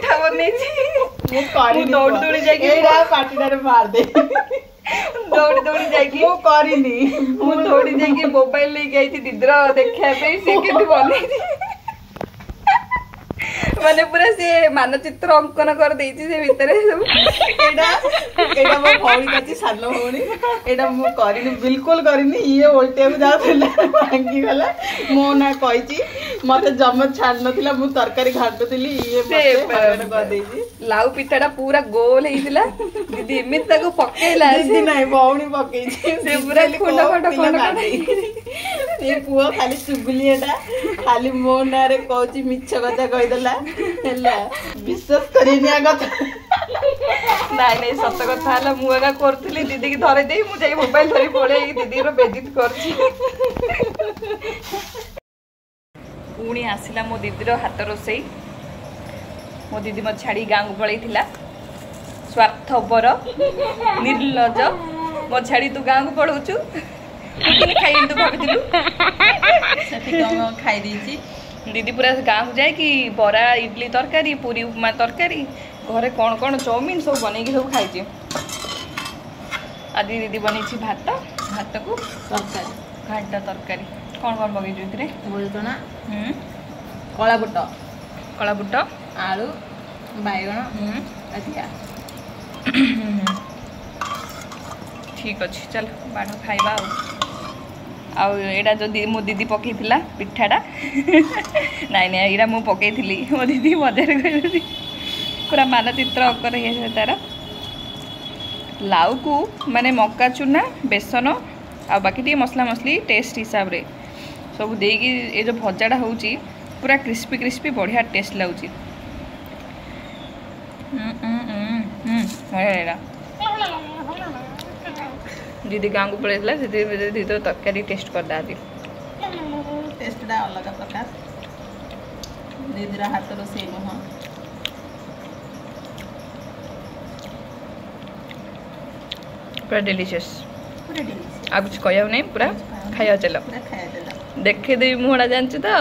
ପିଠା ବନେଇଛି ମୁଁ ଦୌଡ଼ି ଦୌଡ଼ି ଯାଇକି ଏଇଟା ପାଟିଟାରେ ମାରିଦେ ଦୌଡ଼ି ଦୌଡ଼ି ଯାଇକି ମୁଁ କରିନି ମୁଁ ଦୌଡ଼ି ଯାଇକି ମୋବାଇଲ ନେଇକି ଆଇଛି ଦିଦିର ଦେଖିବା ପାଇଁ ସେ କେମିତି ବନେଇଛି ମାନେ ପୁରା ସେ ମାନଚିତ୍ର ଅଙ୍କନ କରିଦେଇଛି ସେ ଭିତରେ ସବୁ ଏଇଟା ମୋ ଭଉଣୀ ଅଛି ସାନ ଭଉଣୀ ଏଇଟା ମୁଁ କରିନି ବିଲକୁଲ କରିନି ଇଏ ଓଲଟେଇବାକୁ ଯାଉଥିଲା ଭାଙ୍ଗିଗଲା ମୋ ନା କହିଛି ମତେ ଜମା ଛାଡି ନଥିଲା ମୁଁ ତରକାରୀ ଘାଣ୍ଟୁଥିଲି ଇଏ କରିଦେଇଛି ଲାଉ ପିଠାଟା ପୁରା ଗୋଲ ହେଇଥିଲା ଦିଦି ଏମିତି ତାକୁ ପକେଇଲା ଦିଦି ନାଇଁ ଭଉଣୀ ପକେଇଛି ସେ ପୁରା ଖଣ୍ଡ ଏ ପୁଅ ଖାଲି ଚୁଗୁଲି ଏଟା ଖାଲି ମୋ ନାଁରେ କହୁଛି ମିଛ କଥା କହିଦେଲା ହେଲା ବିଶ୍ୱାସ କରିନି କଥା ନାଇଁ ନାଇଁ ସତ କଥା ହେଲା ମୁଁ ଏକା କରୁଥିଲି ଦିଦିକି ଧରେଇ ଦେଇ ମୁଁ ଯାଇ ମୋବାଇଲ ଧରି ପଳେଇ ଦିଦିର ବେଜିତ କରୁଛି ପୁଣି ଆସିଲା ମୋ ଦିଦିର ହାତ ରୋଷେଇ ମୋ ଦିଦି ମତେ ଛାଡ଼ି ଗାଁକୁ ପଳେଇଥିଲା ସ୍ୱାର୍ଥପର ନିର୍ଲଜ ମୋ ଛାଡ଼ି ତୁ ଗାଁକୁ ପଳଉଛୁ ଖାଇନି ତୁ ଭାବିଥିଲୁ ସେଠି କଣ ଖାଇ ଦେଇଛି दीदी पूरा गाँव को जाए बरा इडली तरकारी पूरी उपमा तरकारी घरे कौन कौन चाउमिन सब बन सब खाई आदि दीदी बन भात भात को तरकारी घाटा तरकारी कौन कौन पकई बोलचना कला बुट आलू बैगण अधिका ठीक अच्छे चल बाढ़ खाइबा आउटा जो मो दीदी पकईला पिठाटा नाई ना यहाँ मुझे पकई मो दीदी मजार कर पूरा मानचित्र अकर है तार लाउ को माने मक्का चूना बेसन आ बाकी टी मसला मसली टेस्ट हिसाब रे सब देकी ये जो भजाटा हो पूरा क्रिस्पी क्रिस्पी बढ़िया टेस्ट लगुच दीदी गाँव को पड़े दीदी तो तरकारी टेस्ट कर दी टेस्टा अलग प्रकार दीदी हाथ रोसे नुह पूरा डिलीशियस आ कुछ कह नहीं पूरा खाया चल देखे देवी मुहड़ा जानची तो